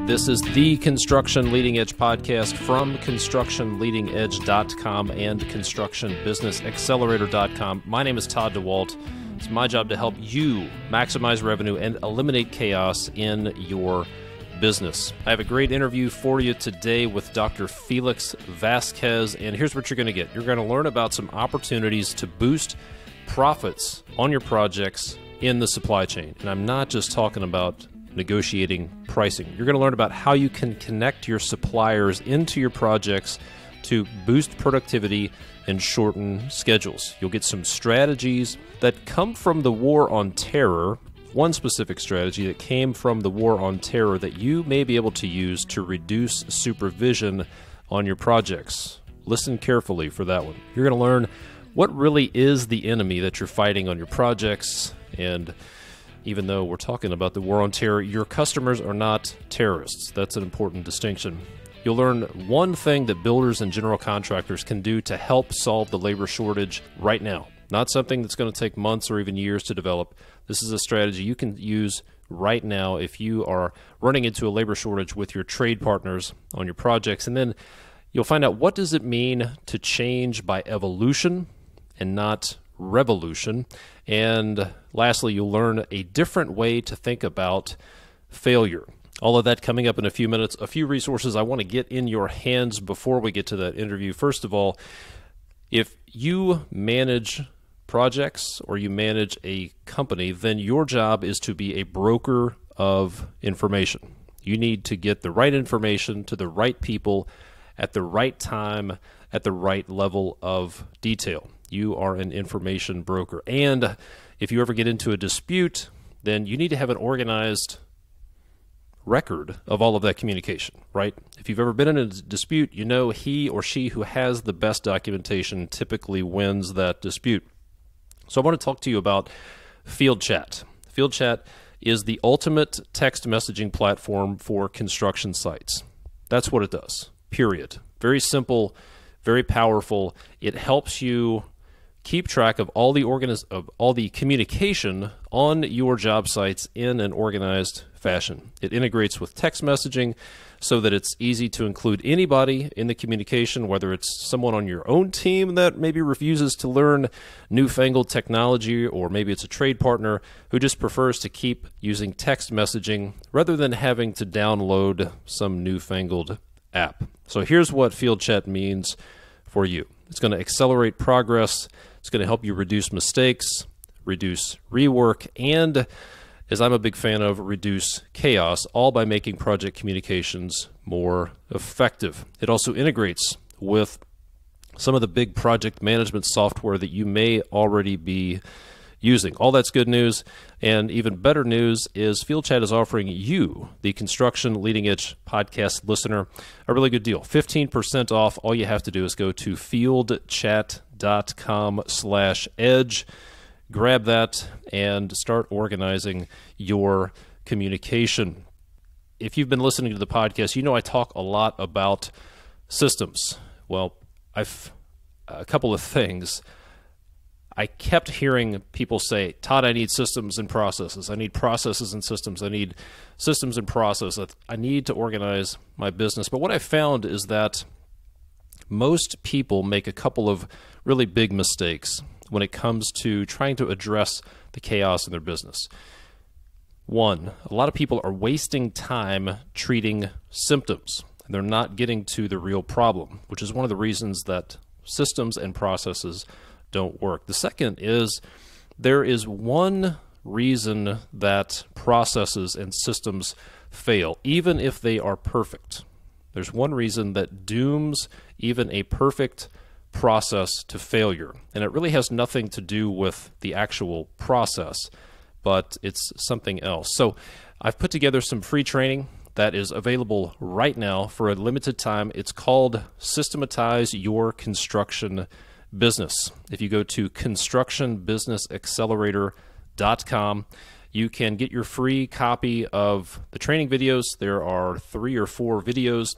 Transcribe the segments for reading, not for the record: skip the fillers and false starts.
This is the Construction Leading Edge podcast from constructionleadingedge.com and constructionbusinessaccelerator.com. My name is Todd Dawalt. It's my job to help you maximize revenue and eliminate chaos in your business. I have a great interview for you today with Dr. Felix Vasquez, and here's what you're going to get. You're going to learn about some opportunities to boost profits on your projects in the supply chain. And I'm not just talking about negotiating pricing. You're going to learn about how you can connect your suppliers into your projects to boost productivity and shorten schedules. You'll get some strategies that come from the war on terror, one specific strategy that came from the war on terror that you may be able to use to reduce supervision on your projects. Listen carefully for that one. You're going to learn what really is the enemy that you're fighting on your projects, and even though we're talking about the war on terror, your customers are not terrorists. That's an important distinction. You'll learn one thing that builders and general contractors can do to help solve the labor shortage right now. Not something that's going to take months or even years to develop. This is a strategy you can use right now if you are running into a labor shortage with your trade partners on your projects. And then you'll find out, what does it mean to change by evolution and not revolution? And lastly, you'll learn a different way to think about failure. All of that coming up in a few minutes. A few resources I want to get in your hands before we get to that interview. First of all, if you manage projects or you manage a company, then your job is to be a broker of information. You need to get the right information to the right people at the right time, at the right level of detail. You are an information broker. And if you ever get into a dispute, then you need to have an organized record of all of that communication, right? If you've ever been in a dispute, you know he or she who has the best documentation typically wins that dispute. So I want to talk to you about Field Chat. Field Chat is the ultimate text messaging platform for construction sites. That's what it does, period. Very simple, very powerful. It helps you keep track of all the communication on your job sites in an organized fashion. It integrates with text messaging so that it's easy to include anybody in the communication, whether it's someone on your own team that maybe refuses to learn newfangled technology, or maybe it's a trade partner who just prefers to keep using text messaging rather than having to download some newfangled app. So here's what Field Chat means for you. It's going to accelerate progress. It's going to help you reduce mistakes, reduce rework, and, as I'm a big fan of, reduce chaos, all by making project communications more effective. It also integrates with some of the big project management software that you may already be using. All that's good news, and even better news is Field Chat is offering you, the Construction Leading Edge podcast listener, a really good deal. 15% off. All you have to do is go to fieldchat.com/edge. Grab that and start organizing your communication. If you've been listening to the podcast, you know I talk a lot about systems. Well, a couple of things. I kept hearing people say, Todd, I need systems and processes. I need processes and systems. I need systems and processes. I need to organize my business. But what I found is that most people make a couple of really big mistakes when it comes to trying to address the chaos in their business. One, a lot of people are wasting time treating symptoms, and they're not getting to the real problem, which is one of the reasons that systems and processes don't work. The second is there is one reason that processes and systems fail, even if they are perfect. There's one reason that dooms even a perfect process to failure, and it really has nothing to do with the actual process, but it's something else. So I've put together some free training that is available right now for a limited time. It's called Systematize Your Construction Business. If you go to constructionbusinessaccelerator.com, you can get your free copy of the training videos. There are 3 or 4 videos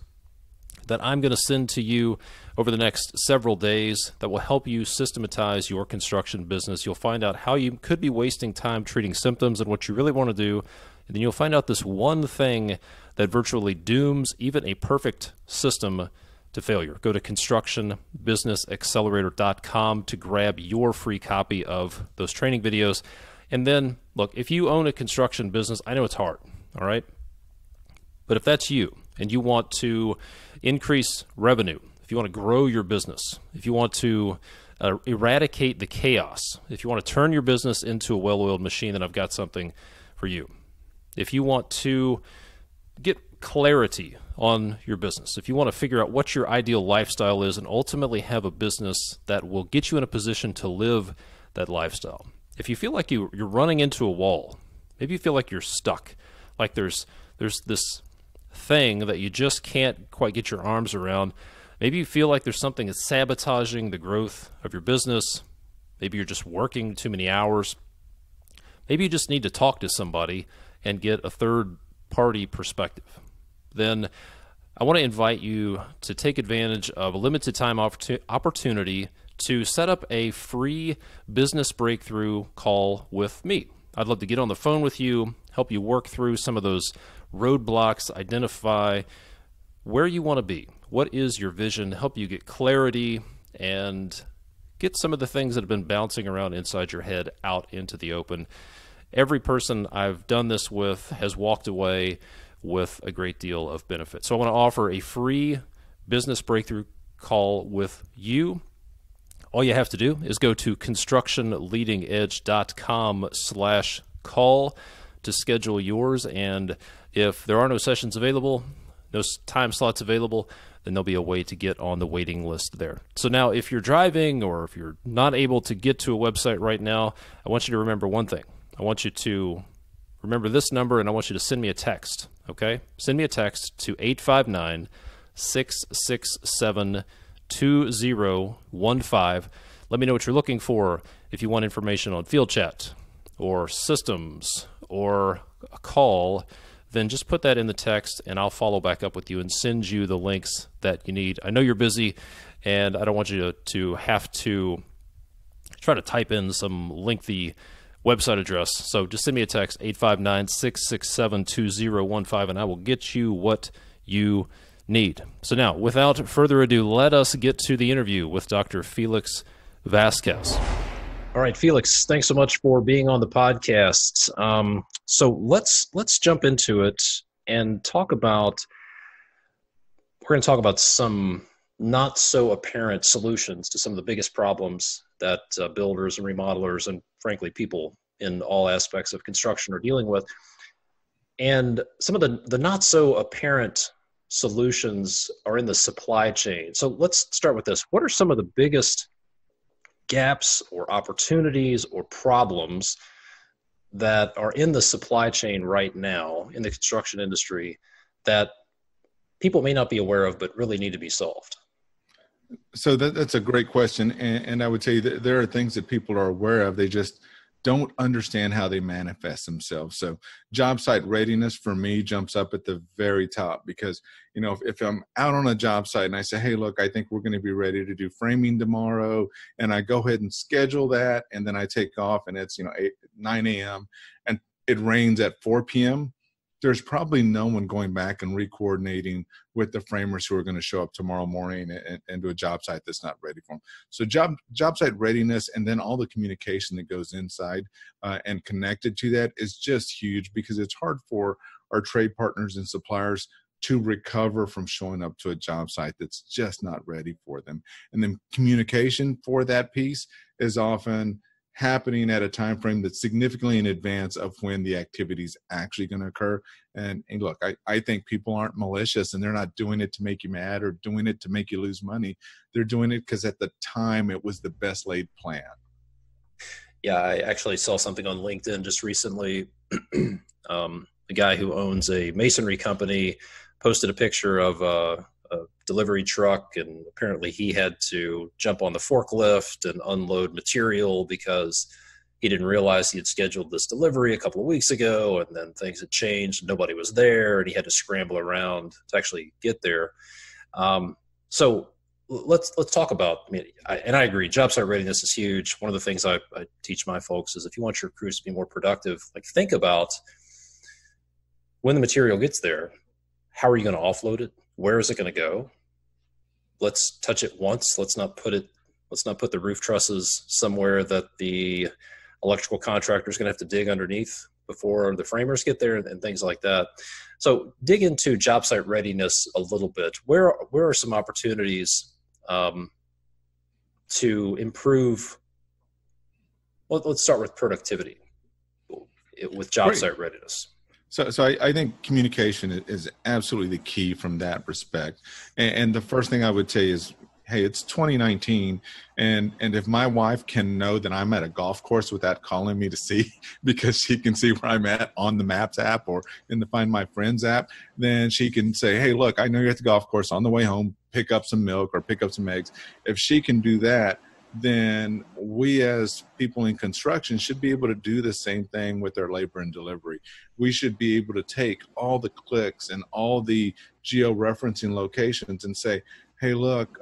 that I'm going to send to you over the next several days that will help you systematize your construction business. You'll find out how you could be wasting time treating symptoms, and what you really want to do And then you'll find out this one thing that virtually dooms even a perfect system to failure. Go to constructionbusinessaccelerator.com to grab your free copy of those training videos. And then, look, if you own a construction business, I know it's hard, all right? But if that's you and you want to increase revenue, if you want to grow your business, if you want to eradicate the chaos, if you want to turn your business into a well-oiled machine, then I've got something for you. If you want to get clarity on your business, if you want to figure out what your ideal lifestyle is and ultimately have a business that will get you in a position to live that lifestyle, if you feel like you're running into a wall, maybe you feel like you're stuck, like there's this thing that you just can't quite get your arms around, maybe you feel like there's something that's sabotaging the growth of your business, maybe you're just working too many hours, maybe you just need to talk to somebody and get a third-party perspective, then I want to invite you to take advantage of a limited time opportunity to set up a free business breakthrough call with me. I'd love to get on the phone with you, help you work through some of those roadblocks, identify where you want to be, what is your vision, help you get clarity, and get some of the things that have been bouncing around inside your head out into the open. Every person I've done this with has walked away with a great deal of benefit. So I want to offer a free business breakthrough call with you. All you have to do is go to constructionleadingedge.com/call to schedule yours. And if there are no sessions available, no time slots available, then there'll be a way to get on the waiting list there. So now if you're driving or if you're not able to get to a website right now, I want you to remember one thing. I want you to remember this number, and I want you to send me a text, okay? Send me a text to 859-667-2015. Let me know what you're looking for. If you want information on field chat or systems or a call, then just put that in the text, and I'll follow back up with you and send you the links that you need. I know you're busy, and I don't want you to have to try to type in some lengthy website address. So just send me a text, 859-667-2015, and I will get you what you need. So now, without further ado, let us get to the interview with Dr. Felix Vasquez. All right, Felix, thanks so much for being on the podcast. So let's jump into it and we're going to talk about some not so apparent solutions to some of the biggest problems that builders and remodelers and frankly people in all aspects of construction are dealing with. And some of the not so apparent solutions are in the supply chain. So let's start with this. What are some of the biggest gaps or opportunities or problems that are in the supply chain right now in the construction industry that people may not be aware of but really need to be solved? So that's a great question. And I would say that there are things that people are aware of. They just don't understand how they manifest themselves. So job site readiness for me jumps up at the very top because, you know, if I'm out on a job site and I say, hey, look, I think we're going to be ready to do framing tomorrow. And I go ahead and schedule that. And then I take off and it's, 9 a.m. and it rains at 4 p.m. There's probably no one going back and re-coordinating with the framers who are going to show up tomorrow morning and do a job site that's not ready for them. So job site readiness and then all the communication that goes inside and connected to that is just huge because it's hard for our trade partners and suppliers to recover from showing up to a job site that's just not ready for them. And then communication for that piece is often happening at a time frame that's significantly in advance of when the activity is actually going to occur. And look, I think people aren't malicious and they're not doing it to make you mad or doing it to make you lose money. They're doing it because at the time it was the best laid plan. Yeah, I actually saw something on LinkedIn just recently. A guy who owns a masonry company posted a picture of a delivery truck, and apparently he had to jump on the forklift and unload material because he didn't realize he had scheduled this delivery a couple of weeks ago, and then things had changed, nobody was there, and he had to scramble around to actually get there. So let's talk about, I agree, job site readiness is huge. One of the things I teach my folks is if you want your crews to be more productive, think about when the material gets there, how are you going to offload it? Where is it going to go? Let's touch it once. Let's not put the roof trusses somewhere that the electrical contractor is going to have to dig underneath before the framers get there, and things like that. So dig into job site readiness a little bit. Where are some opportunities to improve? Well, let's start with productivity with job site readiness. So I think communication is absolutely the key from that respect. And the first thing I would say is, hey, it's 2019, and if my wife can know that I'm at a golf course without calling me to see, because she can see where I'm at on the Maps app or in the Find My Friends app, then she can say, hey, look, I know you're at the golf course, on the way home, pick up some milk or pick up some eggs. If she can do that, then we as people in construction should be able to do the same thing with our labor and delivery. We should be able to take all the clicks and all the geo-referencing locations and say, hey, look,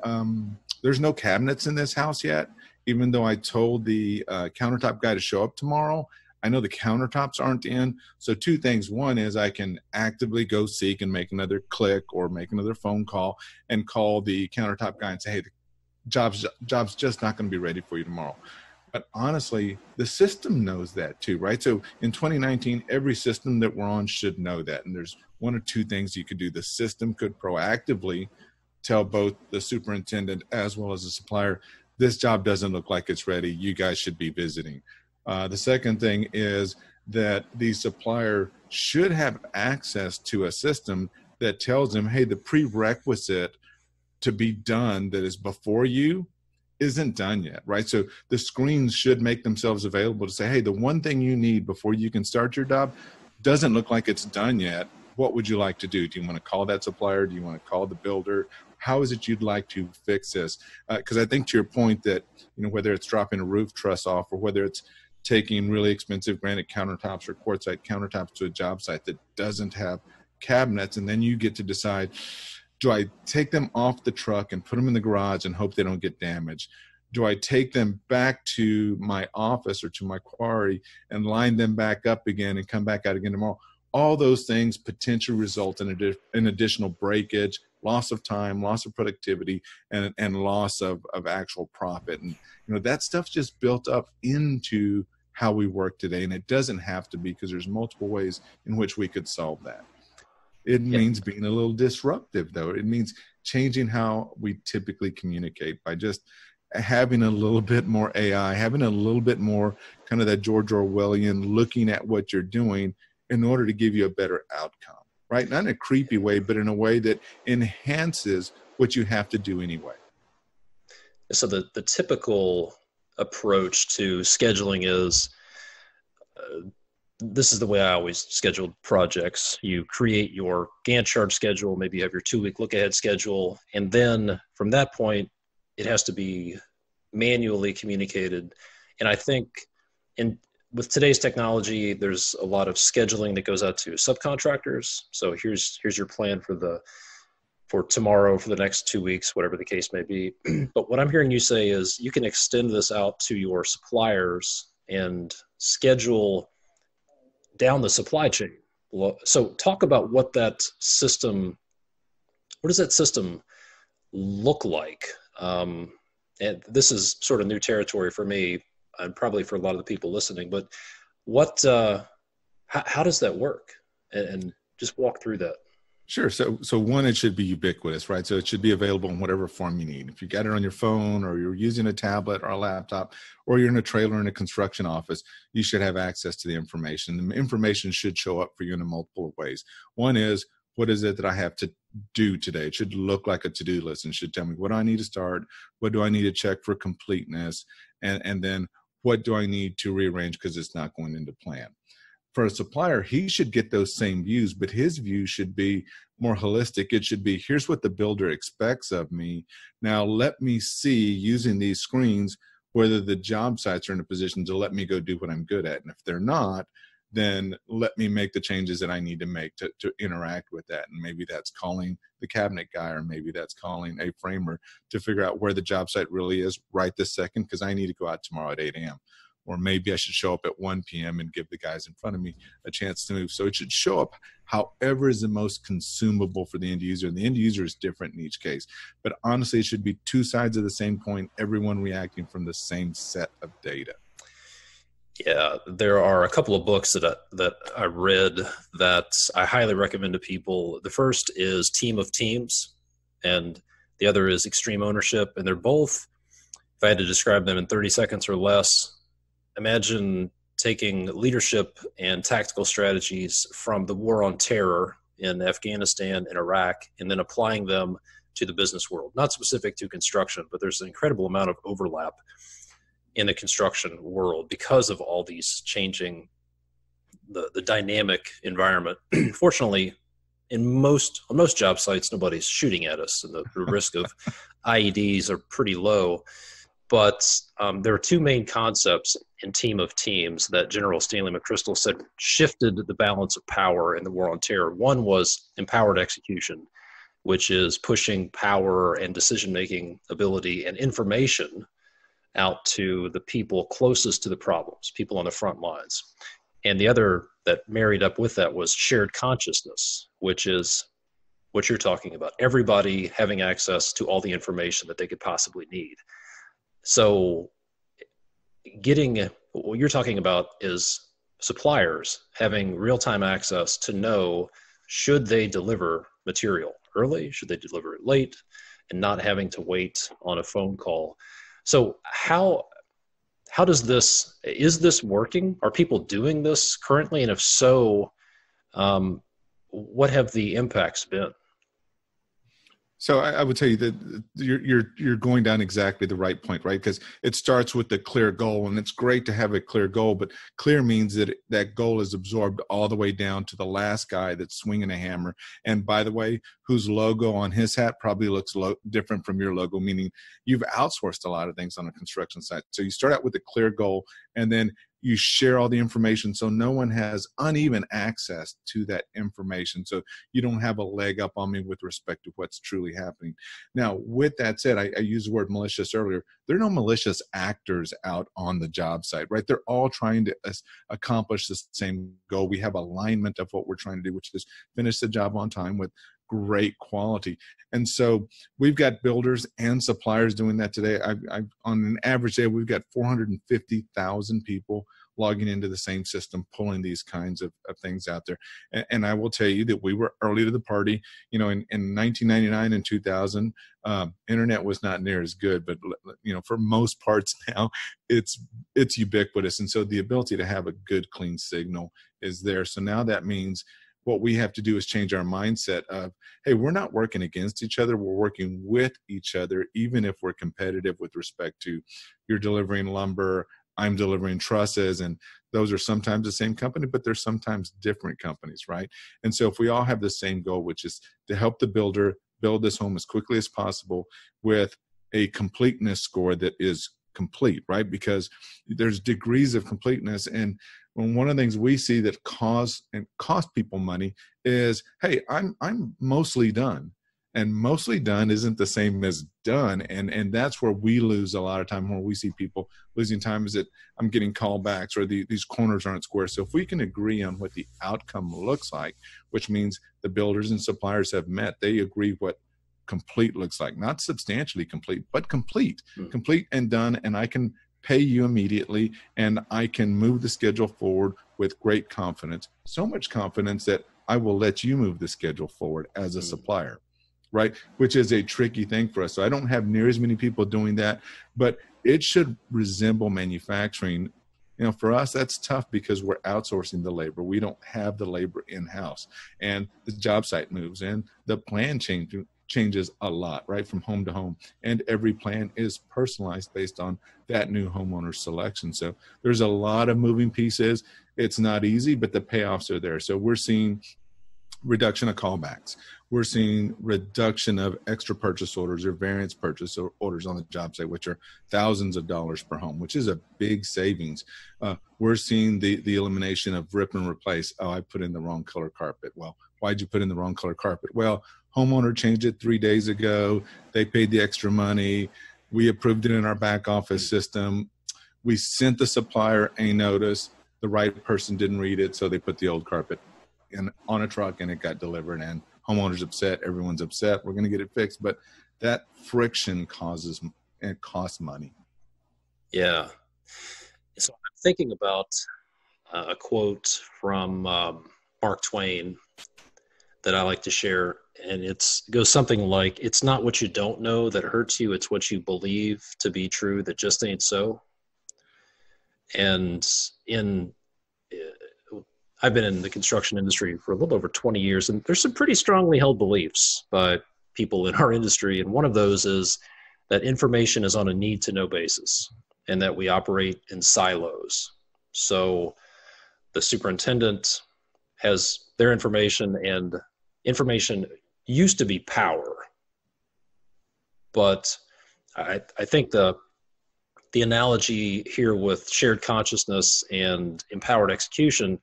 there's no cabinets in this house yet. Even though I told the countertop guy to show up tomorrow, I know the countertops aren't in. So two things. One is I can actively go seek and make another click or make another phone call and call the countertop guy and say, hey, the job's just not going to be ready for you tomorrow. But honestly, the system knows that too, right? So in 2019, every system that we're on should know that. And there's one or two things you could do. The system could proactively tell both the superintendent as well as the supplier, this job doesn't look like it's ready. You guys should be visiting. The second thing is that the supplier should have access to a system that tells them, hey, the prerequisite to be done that is before you isn't done yet, right? So the screens should make themselves available to say, hey, the one thing you need before you can start your job doesn't look like it's done yet. What would you like to do? Do you want to call that supplier? Do you want to call the builder? How is it you'd like to fix this? Because I think to your point that, whether it's dropping a roof truss off or whether it's taking really expensive granite countertops or quartzite countertops to a job site that doesn't have cabinets, and then you get to decide, do I take them off the truck and put them in the garage and hope they don't get damaged? Do I take them back to my office or to my quarry and line them back up again and come back out again tomorrow? All those things potentially result in additional breakage, loss of time, loss of productivity, and loss of actual profit. And that stuff's just built up into how we work today, and it doesn't have to be, because there's multiple ways in which we could solve that. It means being a little disruptive, though. It means changing how we typically communicate by just having a little bit more AI, having a little bit more kind of that George Orwellian looking at what you're doing in order to give you a better outcome, right? Not in a creepy way, but in a way that enhances what you have to do anyway. So the typical approach to scheduling is, this is the way I always scheduled projects. You create your Gantt chart schedule, maybe you have your 2-week look-ahead schedule, and then from that point, it has to be manually communicated. And I think with today's technology, there's a lot of scheduling that goes out to subcontractors. So here's your plan for tomorrow, for the next 2 weeks, whatever the case may be. But what I'm hearing you say is you can extend this out to your suppliers and schedule down the supply chain. So talk about what does that system look like? And this is sort of new territory for me, and probably for a lot of the people listening, but how does that work? And just walk through that. Sure. So one, it should be ubiquitous, right? So it should be available in whatever form you need. If you got it on your phone, or you're using a tablet or a laptop, or you're in a trailer in a construction office, you should have access to the information. The information should show up for you in multiple ways. One is, what is it that I have to do today? It should look like a to-do list and should tell me what do I need to start, what do I need to check for completeness, and then what do I need to rearrange because it's not going into plan. For a supplier, he should get those same views, but his view should be more holistic. It should be, here's what the builder expects of me. Now let me see, using these screens, whether the job sites are in a position to let me go do what I'm good at. And if they're not, then let me make the changes that I need to make to interact with that. And maybe that's calling the cabinet guy, or maybe that's calling a framer to figure out where the job site really is right this second, because I need to go out tomorrow at 8 a.m. or maybe I should show up at 1 p.m. and give the guys in front of me a chance to move. So it should show up however is the most consumable for the end user. And the end user is different in each case. But honestly, it should be two sides of the same coin, everyone reacting from the same set of data. Yeah, there are a couple of books that I read that I highly recommend to people. The first is Team of Teams, and the other is Extreme Ownership. And they're both, if I had to describe them in 30 seconds or less, imagine taking leadership and tactical strategies from the war on terror in Afghanistan and Iraq, and then applying them to the business world. Not specific to construction, but there's an incredible amount of overlap in the construction world because of all these changing, the dynamic environment. Fortunately, on most job sites, nobody's shooting at us, and the risk of IEDs are pretty low. But there are two main concepts in Team of Teams that General Stanley McChrystal said shifted the balance of power in the war on terror. One was empowered execution, which is pushing power and decision-making ability and information out to the people closest to the problems, people on the front lines. And the other that married up with that was shared consciousness, which is what you're talking about, everybody having access to all the information that they could possibly need. So what you're talking about is suppliers having real-time access to know, should they deliver material early, should they deliver it late, and not having to wait on a phone call. So how is this working? Are people doing this currently? And if so, what have the impacts been? So I would tell you that you're going down exactly the right point, right? Because it starts with the clear goal, and it's great to have a clear goal, but clear means that that goal is absorbed all the way down to the last guy that's swinging a hammer. And by the way, whose logo on his hat probably looks different from your logo, meaning you've outsourced a lot of things on a construction site. So you start out with a clear goal, and then you share all the information so no one has uneven access to that information. So you don't have a leg up on me with respect to what's truly happening. Now, with that said, I used the word malicious earlier. There are no malicious actors out on the job site, right? They're all trying to accomplish the same goal. We have alignment of what we're trying to do, which is finish the job on time with great quality. And so we've got builders and suppliers doing that today. On an average day, we've got 450,000 people logging into the same system, pulling these kinds of things out there. And I will tell you that we were early to the party. You know, in 1999 and 2000, internet was not near as good, but you know, for most parts now, it's ubiquitous. And so the ability to have a good, clean signal is there. So now that means what we have to do is change our mindset of, hey, we're not working against each other. We're working with each other, even if we're competitive with respect to you're delivering lumber, I'm delivering trusses, and those are sometimes the same company, but they're sometimes different companies, right? And so if we all have the same goal, which is to help the builder build this home as quickly as possible with a completeness score that is complete, right? Because there's degrees of completeness. And when one of the things we see that cost people money is, hey, I'm mostly done. And mostly done isn't the same as done. And that's where we lose a lot of time, where we see people losing time, is that I'm getting callbacks or these corners aren't square. So if we can agree on what the outcome looks like, which means the builders and suppliers have met, they agree what complete looks like, not substantially complete, but complete, complete and done. And I can pay you immediately, and I can move the schedule forward with great confidence. So much confidence that I will let you move the schedule forward as a supplier, right? Which is a tricky thing for us. So I don't have near as many people doing that, but it should resemble manufacturing. You know, for us, that's tough because we're outsourcing the labor. We don't have the labor in-house, and the job site moves, and the plan changes a lot, right, from home to home, and every plan is personalized based on that new homeowner selection. So there's a lot of moving pieces. It's not easy, but the payoffs are there. So we're seeing reduction of callbacks. We're seeing reduction of extra purchase orders or variance purchase orders on the job site, which are thousands of dollars per home, which is a big savings. We're seeing the elimination of rip and replace. Oh, I put in the wrong color carpet. Well, why'd you put in the wrong color carpet? Well, homeowner changed it 3 days ago. They paid the extra money. We approved it in our back office system. We sent the supplier a notice. The right person didn't read it, so they put the old carpet on a truck, and it got delivered. And homeowners upset. Everyone's upset. We're going to get it fixed, but that friction costs money. Yeah. So I'm thinking about a quote from Mark Twain that I like to share, and it goes something like, "It's not what you don't know that hurts you, it's what you believe to be true that just ain't so." And I've been in the construction industry for a little over 20 years, and there's some pretty strongly held beliefs by people in our industry, and one of those is that information is on a need-to-know basis, and that we operate in silos. So the superintendent has their information, and information used to be power. But I think the analogy here with shared consciousness and empowered execution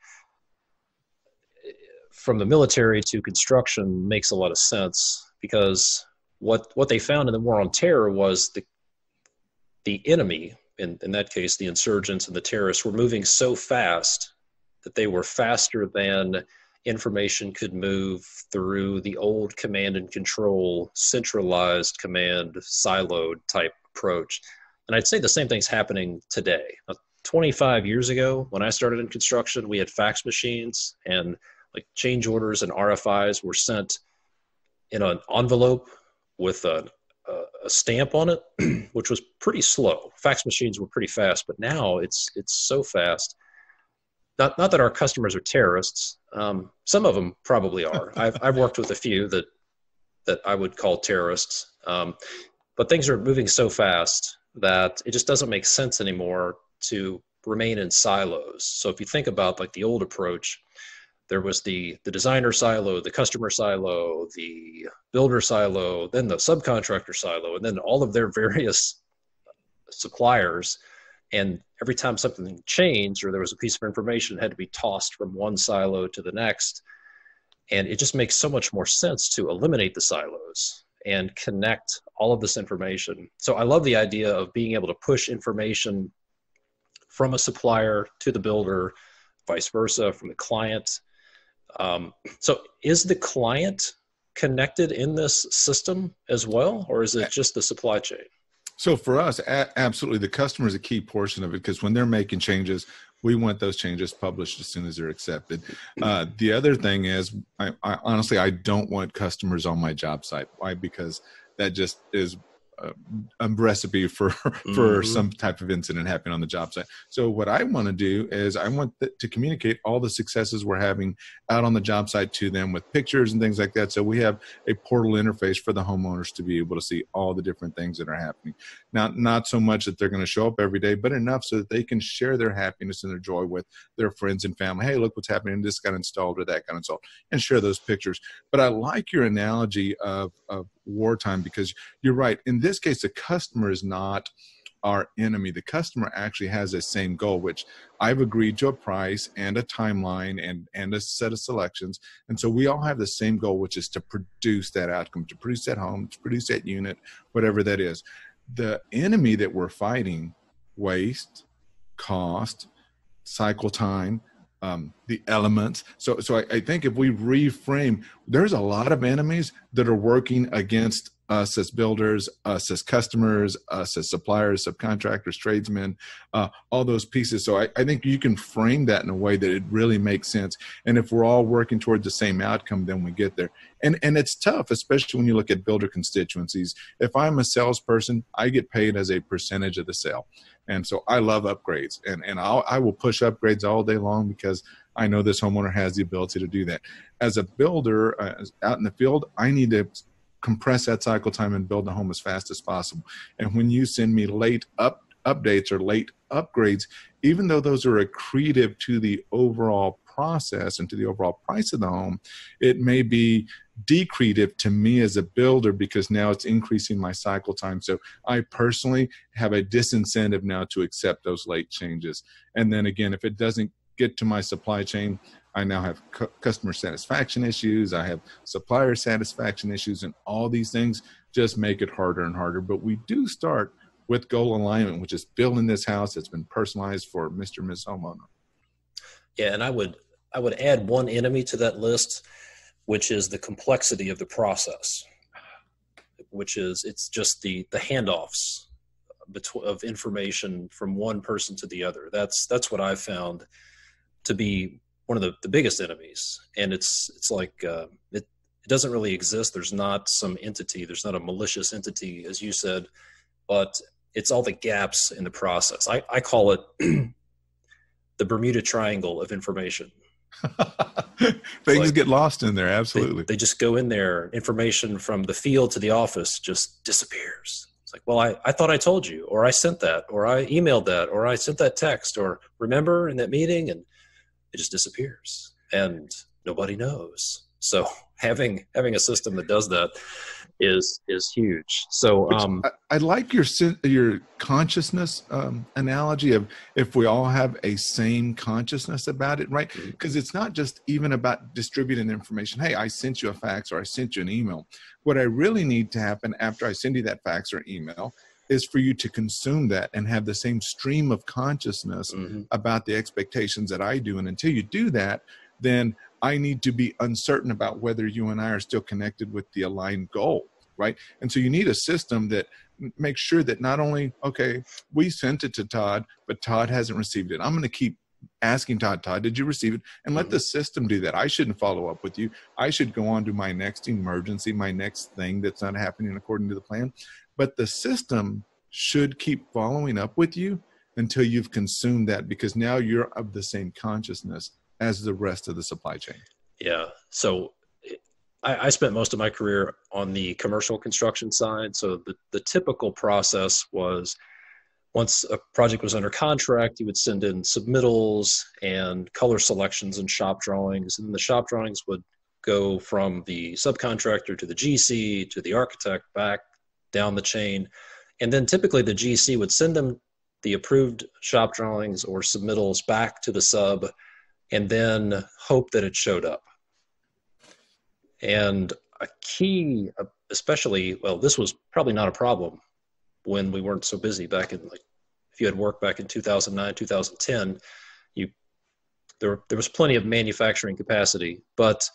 from the military to construction makes a lot of sense, because what they found in the war on terror was the enemy, in that case the insurgents and the terrorists, were moving so fast that they were faster than information could move through the old command and control, centralized command, siloed type approach. And I'd say the same thing's happening today. 25 years ago, when I started in construction, we had fax machines, and like change orders and RFIs were sent in an envelope with a stamp on it, which was pretty slow. Fax machines were pretty fast, but now it's so fast. Not that our customers are terrorists. Some of them probably are. I've worked with a few that I would call terrorists. But things are moving so fast that it just doesn't make sense anymore to remain in silos. So if you think about like the old approach, there was the designer silo, the customer silo, the builder silo, then the subcontractor silo, and then all of their various suppliers. And every time something changed or there was a piece of information, it had to be tossed from one silo to the next. And it just makes so much more sense to eliminate the silos and connect all of this information. So I love the idea of being able to push information from a supplier to the builder, vice versa, from the client. So is the client connected in this system as well, or is it just the supply chain? So for us, absolutely, the customer is a key portion of it, because when they're making changes, we want those changes published as soon as they're accepted. The other thing is, I honestly, I don't want customers on my job site. Why? Because that just is a recipe for some type of incident happening on the job site. So what I want to do is I want to communicate all the successes we're having out on the job site to them with pictures and things like that. So we have a portal interface for the homeowners to be able to see all the different things that are happening. Now, not so much that they're going to show up every day, but enough so that they can share their happiness and their joy with their friends and family. Hey, look what's happening. This got installed or that got installed, and share those pictures. But I like your analogy of wartime, because you're right. In this case, the customer is not our enemy. The customer actually has the same goal, which I've agreed to a price and a timeline and a set of selections. And so we all have the same goal, which is to produce that outcome, to produce that home, to produce that unit, whatever that is. The enemy that we're fighting, waste, cost, cycle time, the elements. So I think if we reframe, there's a lot of enemies that are working against us as builders, us as customers, us as suppliers, subcontractors, tradesmen, all those pieces. So I think you can frame that in a way that it really makes sense. And if we're all working towards the same outcome, then we get there. And it's tough, especially when you look at builder constituencies. If I'm a salesperson, I get paid as a percentage of the sale. And so I love upgrades, and I will push upgrades all day long, because I know this homeowner has the ability to do that. As a builder out in the field, I need to compress that cycle time and build the home as fast as possible. And when you send me late updates or late upgrades, even though those are accretive to the overall process and to the overall price of the home, it may be decretive to me as a builder, because now it's increasing my cycle time. So I personally have a disincentive now to accept those late changes. And then again, if it doesn't get to my supply chain, I now have customer satisfaction issues. I have supplier satisfaction issues, and all these things just make it harder and harder. But we do start with goal alignment, which is building this house that's been personalized for Mr. and Ms. Homeowner. Yeah, and I would add one enemy to that list, which is the complexity of the process, which is it's just the handoffs of information from one person to the other. That's what I've found to be one of the biggest enemies. And it's like it doesn't really exist. There's not some entity. There's not a malicious entity, as you said, but it's all the gaps in the process. I call it the Bermuda Triangle of information. Things get lost in there. Absolutely. They just go in there. Information from the field to the office just disappears. It's like, well, I thought I told you, or I sent that, or I emailed that, or I sent that text, or remember in that meeting, and it just disappears and nobody knows. So having a system that does that is huge. So I like your consciousness analogy of if we all have a same consciousness about it, right? Because it's not just even about distributing information. Hey, I sent you a fax or I sent you an email. What I really need to happen after I send you that fax or email is for you to consume that and have the same stream of consciousness about the expectations that I do. And until you do that, then I need to be uncertain about whether you and I are still connected with the aligned goal, right? And so you need a system that makes sure that not only, okay, we sent it to Todd, but Todd hasn't received it. I'm going to keep asking Todd, did you receive it? And let the system do that. I shouldn't follow up with you. I should go on to my next emergency, my next thing that's not happening according to the plan. But the system should keep following up with you until you've consumed that, because now you're of the same consciousness as the rest of the supply chain. Yeah. So I spent most of my career on the commercial construction side. So the typical process was once a project was under contract, you would send in submittals and color selections and shop drawings. And the shop drawings would go from the subcontractor to the GC to the architect back down the chain. And then typically the GC would send them the approved shop drawings or submittals back to the sub and then hope that it showed up. And a key, especially, well, this was probably not a problem when we weren't so busy back in, like, if you had worked back in 2009, 2010, there was plenty of manufacturing capacity, but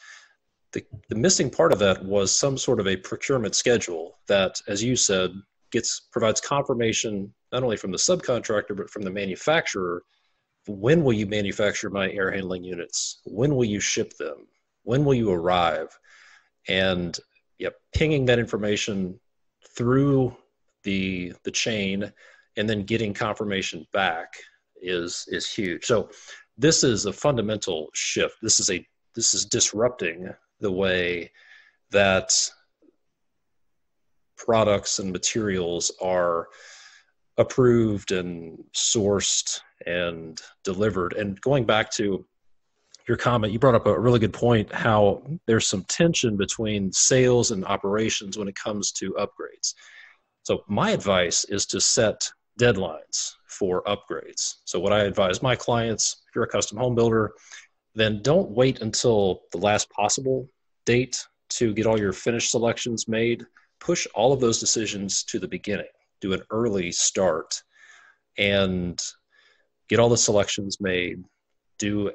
the missing part of that was some sort of a procurement schedule that, as you said, provides confirmation not only from the subcontractor, but from the manufacturer. When will you manufacture my air handling units? When will you ship them? When will you arrive? And pinging that information through the chain and then getting confirmation back is huge. So this is a fundamental shift. This is disrupting the way that products and materials are approved and sourced and delivered. And going back to your comment, you brought up a really good point, how there's some tension between sales and operations when it comes to upgrades. So my advice is to set deadlines for upgrades. So what I advise my clients, if you're a custom home builder, then don't wait until the last possible date to get all your finished selections made. Push all of those decisions to the beginning. Do an early start and get all the selections made. Do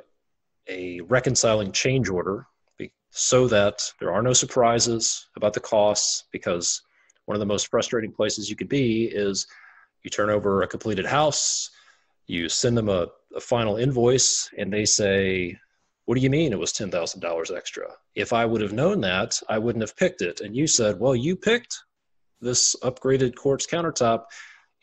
a reconciling change order so that there are no surprises about the costs, because one of the most frustrating places you could be is you turn over a completed house, you send them a final invoice, and they say, what do you mean it was $10,000 extra? If I would have known that, I wouldn't have picked it. And you said, well, you picked this upgraded quartz countertop,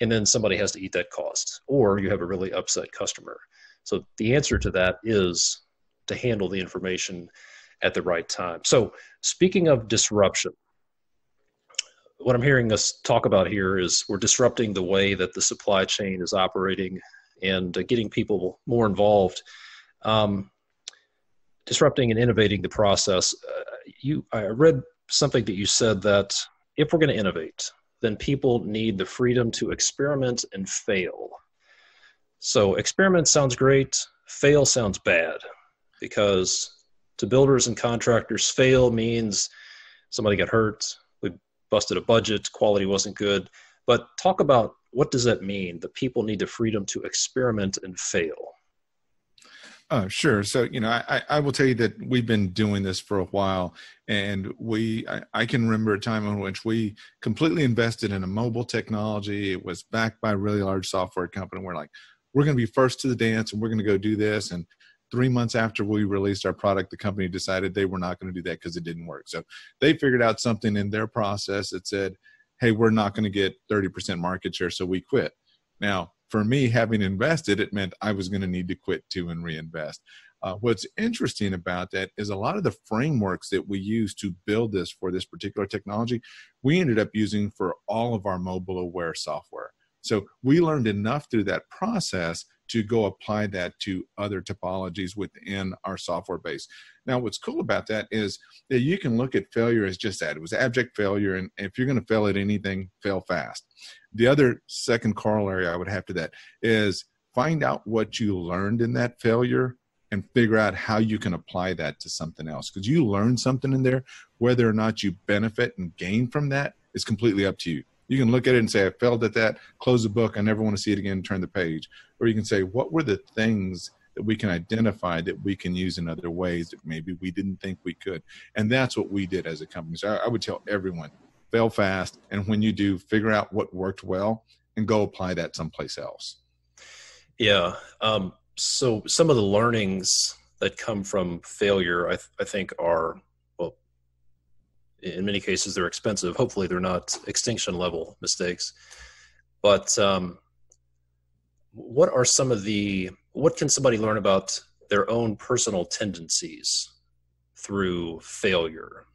and then somebody has to eat that cost, or you have a really upset customer. So the answer to that is to handle the information at the right time. So speaking of disruption, what I'm hearing us talk about here is we're disrupting the way that the supply chain is operating and getting people more involved, disrupting and innovating the process. I read something that you said that if we're going to innovate, then people need the freedom to experiment and fail. So experiment sounds great, fail sounds bad, because to builders and contractors, fail means somebody got hurt, we busted a budget, quality wasn't good. But talk about what does that mean? The people need the freedom to experiment and fail. Sure. So, I will tell you that we've been doing this for a while, and I can remember a time in which we completely invested in a mobile technology. It was backed by a really large software company. We're like, we're going to be first to the dance, and we're going to go do this. And 3 months after we released our product, the company decided they were not going to do that because it didn't work. So they figured out something in their process that said, hey, we're not going to get 30% market share, so we quit. Now, for me, having invested, it meant I was going to need to quit too and reinvest. What's interesting about that is a lot of the frameworks that we use to build this for this particular technology, we ended up using for all of our mobile aware software. So we learned enough through that process to go apply that to other topologies within our software base. Now, what's cool about that is that you can look at failure as just that. It was abject failure, and if you're going to fail at anything, fail fast. The other second corollary I would have to that is find out what you learned in that failure and figure out how you can apply that to something else. Because you learned something in there, whether or not you benefit and gain from that is completely up to you. You can look at it and say, I failed at that, close the book, I never want to see it again, turn the page. Or you can say, what were the things that we can identify that we can use in other ways that maybe we didn't think we could? And that's what we did as a company. So I would tell everyone, fail fast. And when you do, figure out what worked well and go apply that someplace else. Yeah. So some of the learnings that come from failure, I think are, well, in many cases, they're expensive. Hopefully they're not extinction level mistakes. But what can somebody learn about their own personal tendencies through failure?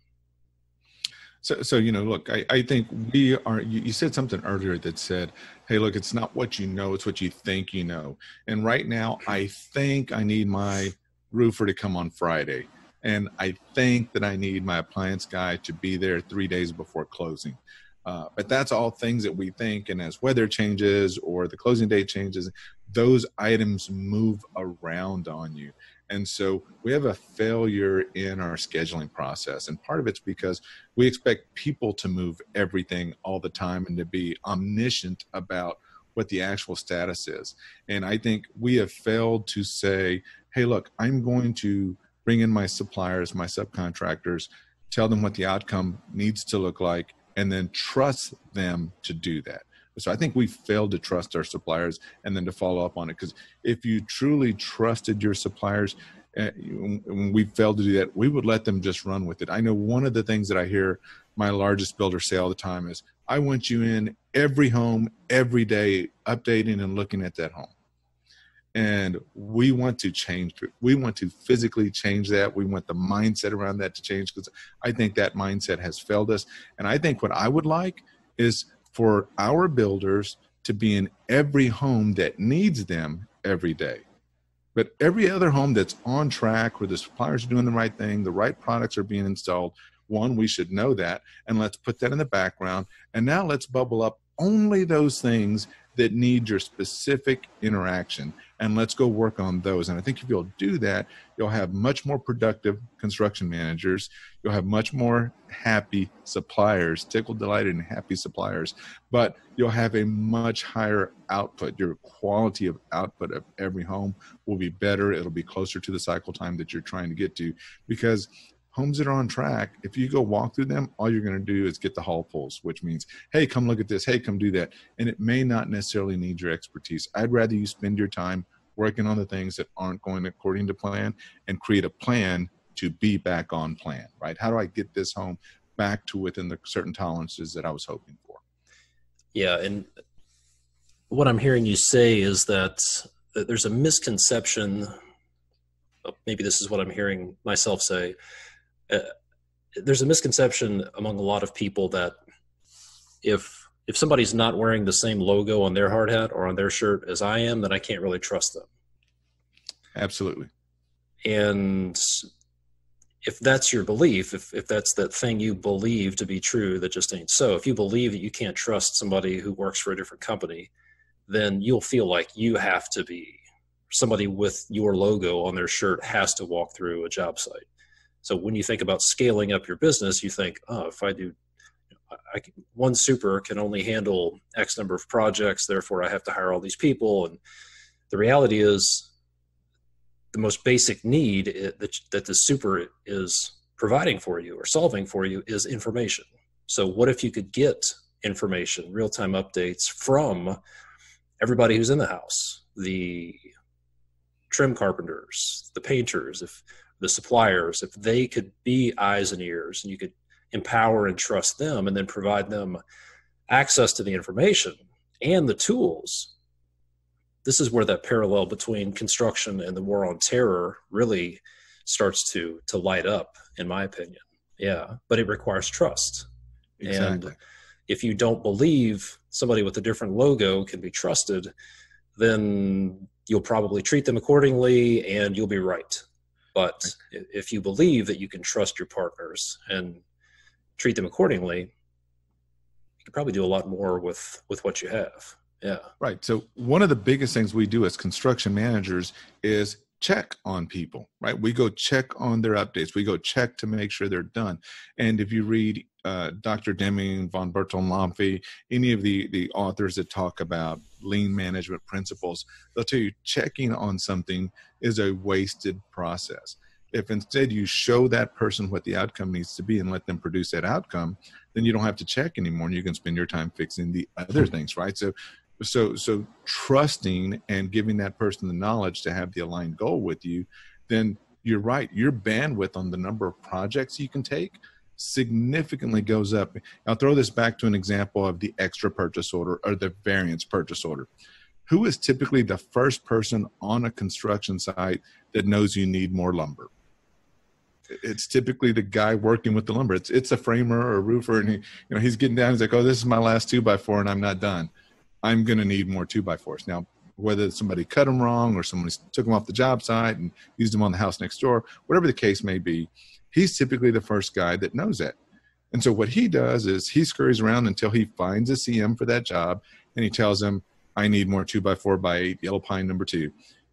So look, I think you said something earlier that said, hey, look, it's not what you know, it's what you think you know. And right now, I think I need my roofer to come on Friday. And I think that I need my appliance guy to be there 3 days before closing. But that's all things that we think. And as weather changes or the closing date changes, those items move around on you. And so we have a failure in our scheduling process. And part of it's because we expect people to move everything all the time and to be omniscient about what the actual status is. And I think we have failed to say, hey, look, I'm going to bring in my suppliers, my subcontractors, tell them what the outcome needs to look like, and then trust them to do that. So I think we failed to trust our suppliers and then to follow up on it. Because if you truly trusted your suppliers, when we failed to do that, we would let them just run with it. I know one of the things that I hear my largest builder say all the time is, I want you in every home, every day, updating and looking at that home. And we want to change. We want to physically change that. We want the mindset around that to change, because I think that mindset has failed us. And I think what I would like is for our builders to be in every home that needs them every day. But every other home that's on track, where the suppliers are doing the right thing, the right products are being installed, one, we should know that, and let's put that in the background. And now let's bubble up only those things that need your specific interaction, and let's go work on those. And I think if you'll do that, you'll have much more productive construction managers. You'll have much more happy suppliers, tickled, delighted, and happy suppliers. But you'll have a much higher output. Your quality of output of every home will be better. It'll be closer to the cycle time that you're trying to get to, because homes that are on track, if you go walk through them, all you're going to do is get the hall pulls, which means, hey, come look at this. Hey, come do that. And it may not necessarily need your expertise. I'd rather you spend your time working on the things that aren't going according to plan and create a plan to be back on plan, right? How do I get this home back to within the certain tolerances that I was hoping for? Yeah. And what I'm hearing you say is that there's a misconception. Maybe this is what I'm hearing myself say. There's a misconception among a lot of people that if somebody's not wearing the same logo on their hard hat or on their shirt as I am, then I can't really trust them. Absolutely. And if that's your belief, if that's that thing you believe to be true, that just ain't so. If you believe that you can't trust somebody who works for a different company, then you'll feel like you have to be. Somebody with your logo on their shirt has to walk through a job site. So when you think about scaling up your business, you think, oh, if I do one super can only handle X number of projects, therefore I have to hire all these people. And the reality is the most basic need that the super is providing for you or solving for you is information. So what if you could get information, real-time updates from everybody who's in the house, the trim carpenters, the painters, if the suppliers, if they could be eyes and ears, and you could empower and trust them and then provide them access to the information and the tools. This is where that parallel between construction and the war on terror really starts to light up, in my opinion. Yeah, but it requires trust. Exactly. And if you don't believe somebody with a different logo can be trusted, then you'll probably treat them accordingly and you'll be right. But if you believe that you can trust your partners and treat them accordingly, you can probably do a lot more with what you have. Yeah. Right. So one of the biggest things we do as construction managers is check on people, right? We go check on their updates. We go check to make sure they're done. And if you read Dr. Deming, von Bertalanffy, any of the authors that talk about lean management principles, they'll tell you checking on something is a wasted process. If instead you show that person what the outcome needs to be and let them produce that outcome, then you don't have to check anymore and you can spend your time fixing the other things, right? So trusting and giving that person the knowledge to have the aligned goal with you, then you're right. Your bandwidth on the number of projects you can take significantly goes up. I'll throw this back to an example of the extra purchase order or the variance purchase order. Who is typically the first person on a construction site that knows you need more lumber? It's typically the guy working with the lumber. It's a framer or a roofer, and he's getting down. He's like, "Oh, this is my last 2x4, and I'm not done. I'm going to need more 2x4s." Now, whether somebody cut them wrong or somebody took them off the job site and used them on the house next door, whatever the case may be, he's typically the first guy that knows that. And so what he does is he scurries around until he finds a CM for that job, and he tells him, "I need more 2x4x8 yellow pine number 2."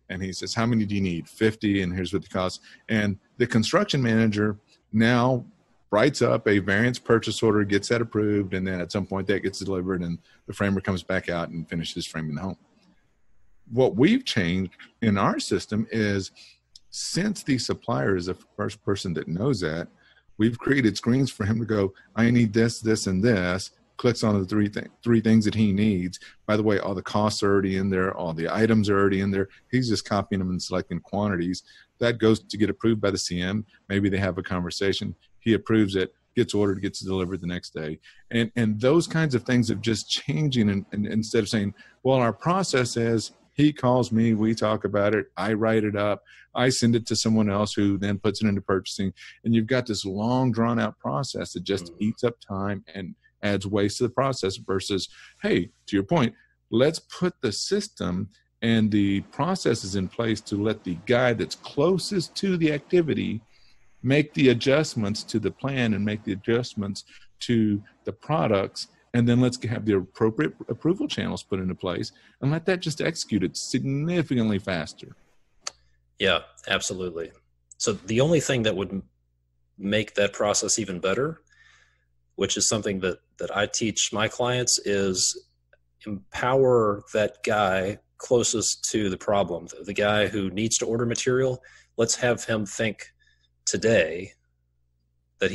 And he says, "How many do you need?" 50, and here's what the cost. And the construction manager now writes up a variance purchase order, gets that approved, and then at some point that gets delivered and the framer comes back out and finishes framing the home. What we've changed in our system is, since the supplier is the first person that knows that, we've created screens for him to go, "I need this, this, and this," clicks on the three things that he needs. By the way, all the costs are already in there. All the items are already in there. He's just copying them and selecting quantities. That goes to get approved by the CM. Maybe they have a conversation. He approves it, gets ordered, gets delivered the next day. And those kinds of things of just changing. And instead of saying, well, our process is he calls me, we talk about it, I write it up, I send it to someone else who then puts it into purchasing. And you've got this long drawn out process that just eats up time and adds waste to the process versus, hey, to your point, let's put the system and the processes in place to let the guy that's closest to the activity make the adjustments to the plan and make the adjustments to the products. And then let's have the appropriate approval channels put into place and let that just execute it significantly faster. Yeah, absolutely. So the only thing that would make that process even better, which is something that I teach my clients, is empower that guy closest to the problem, the guy who needs to order material. Let's have him think today that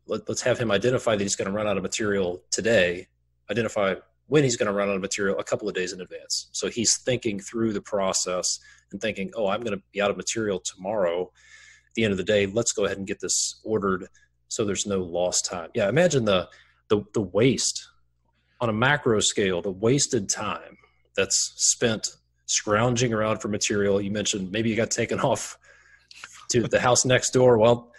let's have him identify that he's going to run out of material today, identify when he's going to run out of material a couple of days in advance. So he's thinking through the process and thinking, oh, I'm going to be out of material tomorrow. At the end of the day, let's go ahead and get this ordered so there's no lost time. Yeah, imagine the waste on a macro scale, the wasted time that's spent scrounging around for material. You mentioned maybe you got taken off to the house next door. Well,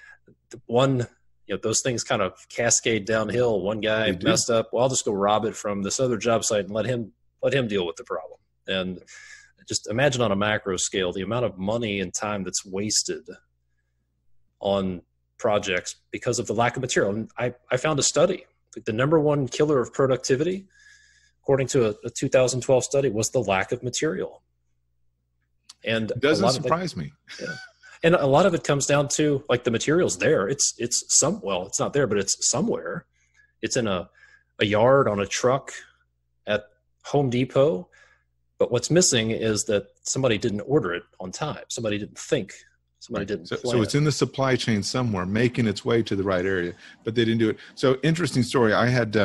those things kind of cascade downhill. One guy messed up. Well, I'll just go rob it from this other job site and let him deal with the problem. And just imagine on a macro scale, the amount of money and time that's wasted on projects because of the lack of material. And I found a study, the number one killer of productivity, according to a 2012 study, was the lack of material. And it doesn't surprise me. Yeah. And a lot of it comes down to, like, the material's there. It's not there, but it's somewhere. It's in a a yard on a truck at Home Depot. But what's missing is that somebody didn't order it on time. Somebody didn't think. Somebody didn't plan. So it's in the supply chain somewhere, making its way to the right area, but they didn't do it. So interesting story. I had,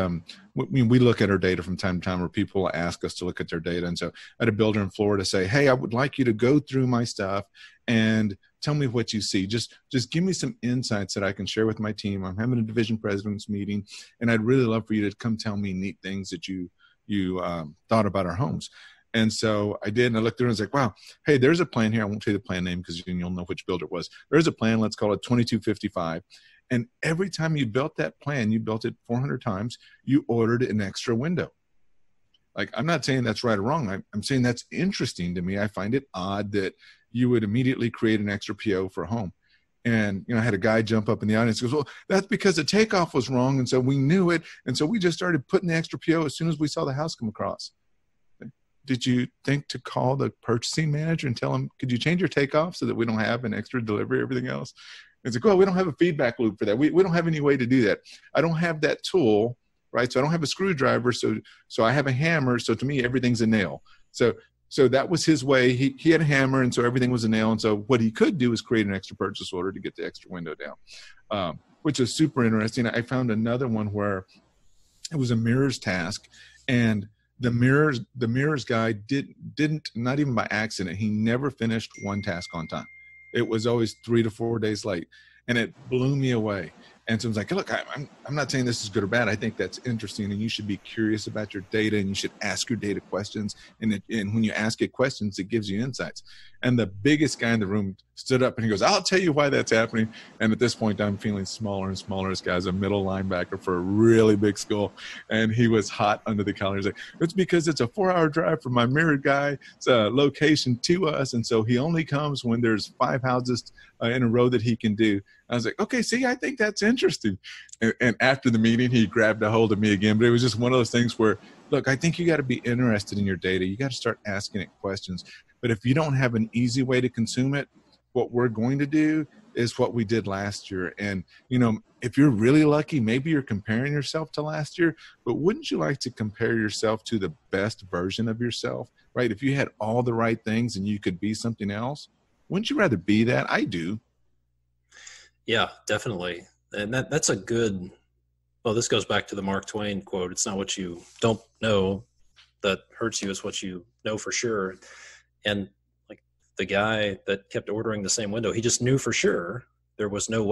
we look at our data from time to time, where people ask us to look at their data. And so I had a builder in Florida say, hey, I would like you to go through my stuff and tell me what you see. Just give me some insights that I can share with my team. I'm having a division president's meeting, and I'd really love for you to come tell me neat things that you thought about our homes. And so I did, and I looked through and I was like, wow, hey, there's a plan here. I won't tell you the plan name because you'll know which builder it was. There's a plan, let's call it 2255. And every time you built that plan, you built it 400 times, you ordered an extra window. Like, I'm not saying that's right or wrong. I'm saying that's interesting to me. I find it odd that you would immediately create an extra PO for a home. And, I had a guy jump up in the audience and goes, well, that's because the takeoff was wrong. And so we knew it. And so we just started putting the extra PO as soon as we saw the house come across. Did you think to call the purchasing manager and tell him, could you change your takeoff so that we don't have an extra delivery, everything else? It's like, well, we don't have a feedback loop for that. We don't have any way to do that. I don't have that tool, right? So I don't have a screwdriver. So I have a hammer. So to me, everything's a nail. So that was his way. He had a hammer, and so everything was a nail. And so what he could do is create an extra purchase order to get the extra window down, which is super interesting. I found another one where it was a mirrors task, and the mirrors guy didn't, not even by accident, he never finished one task on time. It was always 3 to 4 days late, and it blew me away. And so I was like, look, I'm not saying this is good or bad. I think that's interesting, and you should be curious about your data, and you should ask your data questions. And when you ask it questions, it gives you insights. And the biggest guy in the room stood up and he goes, I'll tell you why that's happening. And at this point, I'm feeling smaller and smaller. This guy's a middle linebacker for a really big school, and he was hot under the collar. He's like, it's because it's a 4-hour drive from my mirror guy. It's a location to us, and so he only comes when there's 5 houses in a row that he can do. I was like, okay, see, I think that's interesting. And after the meeting, he grabbed a hold of me again. But it was just one of those things where, look, I think you got to be interested in your data. You got to start asking it questions. But if you don't have an easy way to consume it, what we're going to do is what we did last year. And, if you're really lucky, maybe you're comparing yourself to last year, but wouldn't you like to compare yourself to the best version of yourself, right? If you had all the right things and you could be something else, wouldn't you rather be that? I do. Yeah, definitely. And that's a good, well, this goes back to the Mark Twain quote. It's not what you don't know that hurts you, it's what you know for sure. And like the guy that kept ordering the same window, he just knew for sure there was no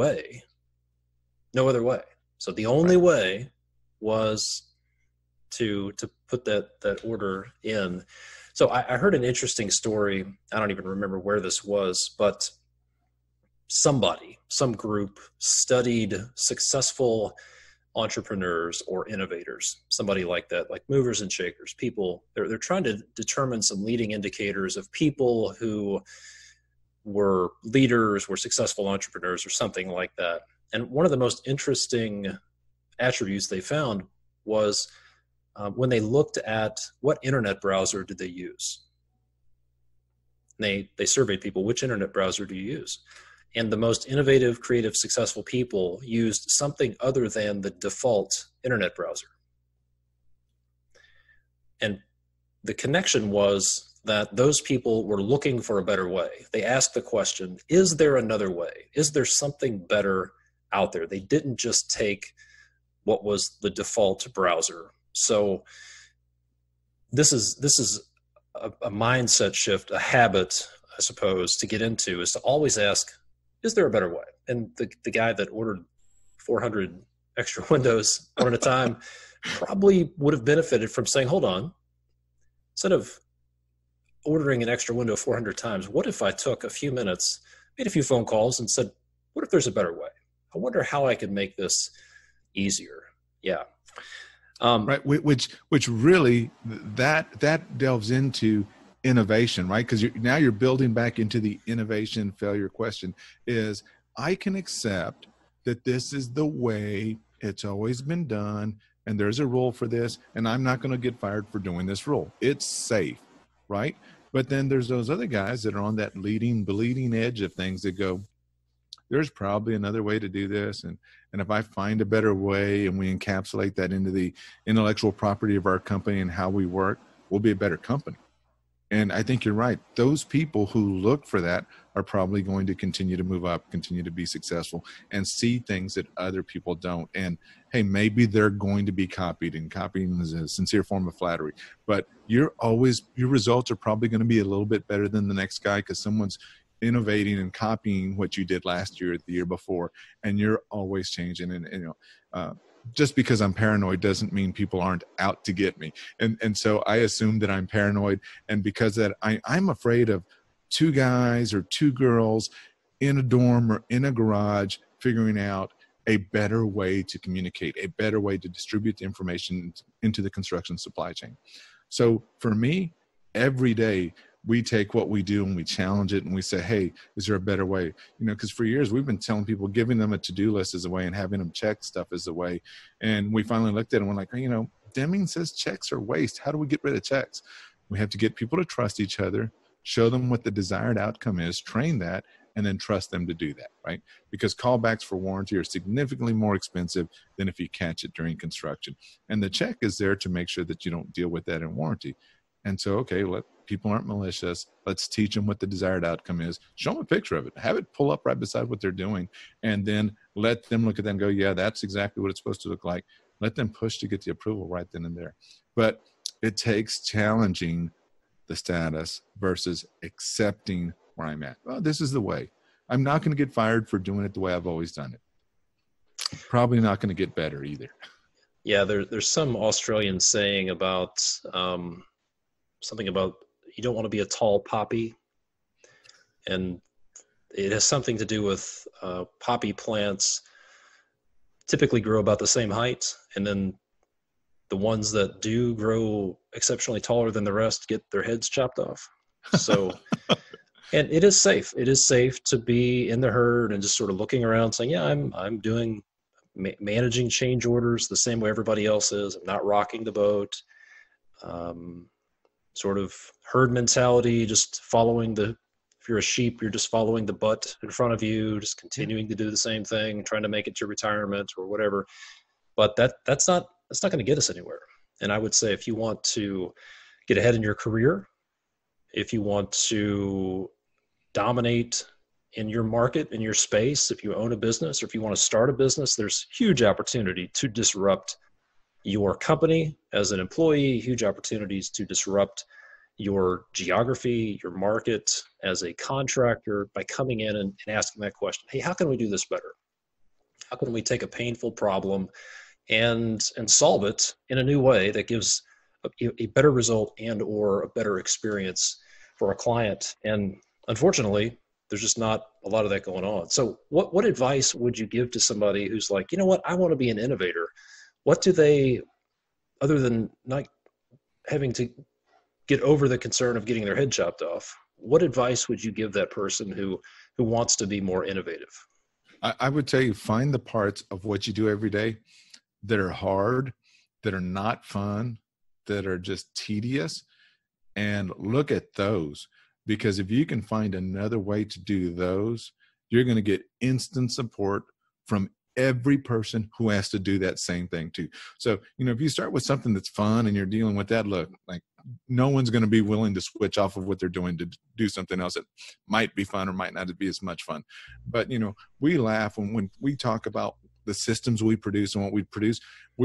other way. So the only way was to put that order in. So I heard an interesting story. I don't even remember where this was, but some group studied successful entrepreneurs or innovators, somebody like that, like movers and shakers, people. They're trying to determine some leading indicators of people who were leaders, were successful entrepreneurs or something like that. And one of the most interesting attributes they found was when they looked at what internet browser did they use. They surveyed people, which internet browser do you use? And the most innovative, creative, successful people used something other than the default internet browser. And the connection was that those people were looking for a better way. They asked the question, is there another way? Is there something better out there? They didn't just take what was the default browser. So this is a mindset shift, a habit, I suppose, to get into, is to always ask, is there a better way? And the guy that ordered 400 extra windows one at a time probably would have benefited from saying, hold on, instead of ordering an extra window 400 times, what if I took a few minutes, made a few phone calls and said, what if there's a better way? I wonder how I could make this easier. Yeah. Right. Which really that delves into innovation, right? Because now you're building back into the innovation failure question. Is I can accept that this is the way it's always been done, and there's a rule for this, and I'm not going to get fired for doing this rule. It's safe, right? But then there's those other guys that are on that bleeding edge of things that go, there's probably another way to do this. And if I find a better way and we encapsulate that into the intellectual property of our company and how we work, we'll be a better company. And I think you're right. Those people who look for that are probably going to continue to move up, continue to be successful, and see things that other people don't. And hey, maybe they're going to be copied, and copying is a sincere form of flattery. But your results are probably going to be a little bit better than the next guy, because someone's innovating and copying what you did last year, the year before, and you're always changing. And just because I'm paranoid doesn't mean people aren't out to get me. And so I assume that I'm paranoid. And because that I'm afraid of two guys or two girls in a dorm or in a garage figuring out a better way to communicate, a better way to distribute the information into the construction supply chain. So for me, every day we take what we do and we challenge it and we say, hey, is there a better way? Because for years we've been telling people, giving them a to-do list is a way and having them check stuff is the way. And we finally looked at it and we're like, Deming says checks are waste. How do we get rid of checks? We have to get people to trust each other, show them what the desired outcome is, train that, and then trust them to do that, right? Because callbacks for warranty are significantly more expensive than if you catch it during construction. And the check is there to make sure that you don't deal with that in warranty. And so, okay, people aren't malicious. Let's teach them what the desired outcome is. Show them a picture of it. Have it pull up right beside what they're doing. And then let them look at that and go, yeah, that's exactly what it's supposed to look like. Let them push to get the approval right then and there. But it takes challenging the status versus accepting where I'm at. Well, this is the way. I'm not going to get fired for doing it the way I've always done it. Probably not going to get better either. Yeah, there's some Australian saying about something about you don't want to be a tall poppy. And it has something to do with poppy plants typically grow about the same height. And then the ones that do grow exceptionally taller than the rest get their heads chopped off. So, and it is safe. It is safe to be in the herd and just sort of looking around saying, yeah, I'm doing managing change orders the same way everybody else is. I'm not rocking the boat. Sort of herd mentality, just following if you're a sheep, you're just following the butt in front of you, just continuing to do the same thing, trying to make it to retirement or whatever. But that's not going to get us anywhere. And I would say if you want to get ahead in your career, if you want to dominate in your market, in your space, if you own a business, or if you want to start a business, there's huge opportunity to disrupt your company as an employee, huge opportunities to disrupt your geography, your market as a contractor by coming in and asking that question. Hey, how can we do this better? How can we take a painful problem and solve it in a new way that gives a better result and or a better experience for a client? And unfortunately, there's just not a lot of that going on. So what advice would you give to somebody who's like, you know what, I want to be an innovator? What do they, other than not having to get over the concern of getting their head chopped off, what advice would you give that person who wants to be more innovative? I would tell you, find the parts of what you do every day that are hard, that are not fun, that are just tedious, and look at those. Because if you can find another way to do those, you're going to get instant support from every person who has to do that same thing too. So, if you start with something that's fun and you're dealing with that, look, like no one's going to be willing to switch off of what they're doing to do something else that might be fun or might not be as much fun. But, we laugh when we talk about the systems we produce and what we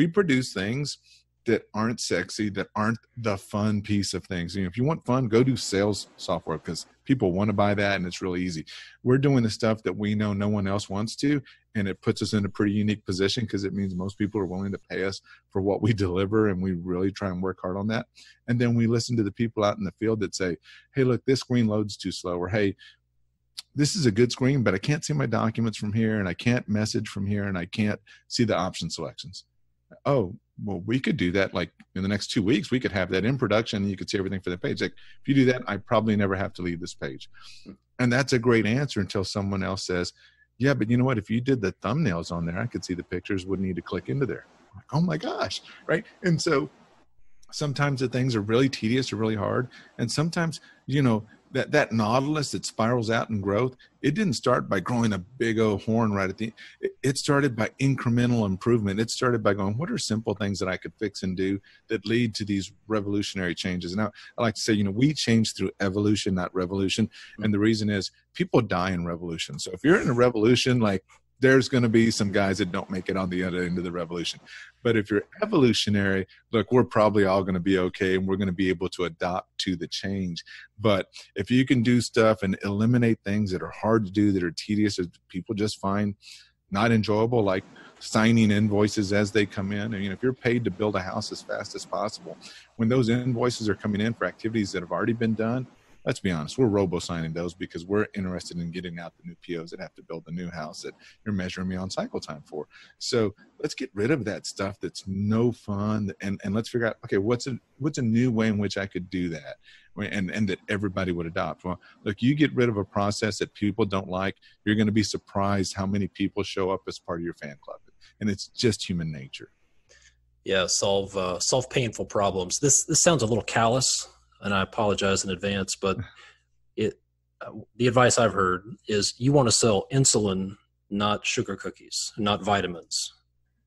produce things that aren't sexy, that aren't the fun piece of things. If you want fun, go do sales software because people want to buy that and it's really easy. We're doing the stuff that we know no one else wants to, and it puts us in a pretty unique position because it means most people are willing to pay us for what we deliver, and we really try and work hard on that. And then we listen to the people out in the field that say, hey, look, this screen loads too slow, or hey, this is a good screen, but I can't see my documents from here, and I can't message from here, and I can't see the option selections. Oh, well, we could do that. Like in the next 2 weeks, we could have that in production and you could see everything for the page. Like if you do that, I probably never have to leave this page. And that's a great answer until someone else says, yeah, but you know what? If you did the thumbnails on there, I could see the pictures, wouldn't need to click into there. I'm like, oh my gosh. Right. And so sometimes the things are really tedious or really hard. And sometimes, that Nautilus that spirals out in growth, it didn't start by growing a big old horn right at the end. It started by incremental improvement. It started by going, what are simple things that I could fix and do that lead to these revolutionary changes? And I like to say, we change through evolution, not revolution. And the reason is people die in revolution. So if you're in a revolution, like, there's going to be some guys that don't make it on the other end of the revolution. But if you're evolutionary, look, we're probably all going to be okay, and we're going to be able to adapt to the change. But if you can do stuff and eliminate things that are hard to do, that are tedious, that people just find not enjoyable, like signing invoices as they come in. And if you're paid to build a house as fast as possible, when those invoices are coming in for activities that have already been done, let's be honest, we're robo-signing those because we're interested in getting out the new POs that have to build the new house that you're measuring me on cycle time for. So let's get rid of that stuff that's no fun, and let's figure out, okay, what's a new way in which I could do that, and that everybody would adopt. Well, look, you get rid of a process that people don't like, you're going to be surprised how many people show up as part of your fan club, and it's just human nature. Yeah, solve painful problems. This sounds a little callous, and I apologize in advance, but the advice I've heard is you want to sell insulin, not sugar cookies, not vitamins.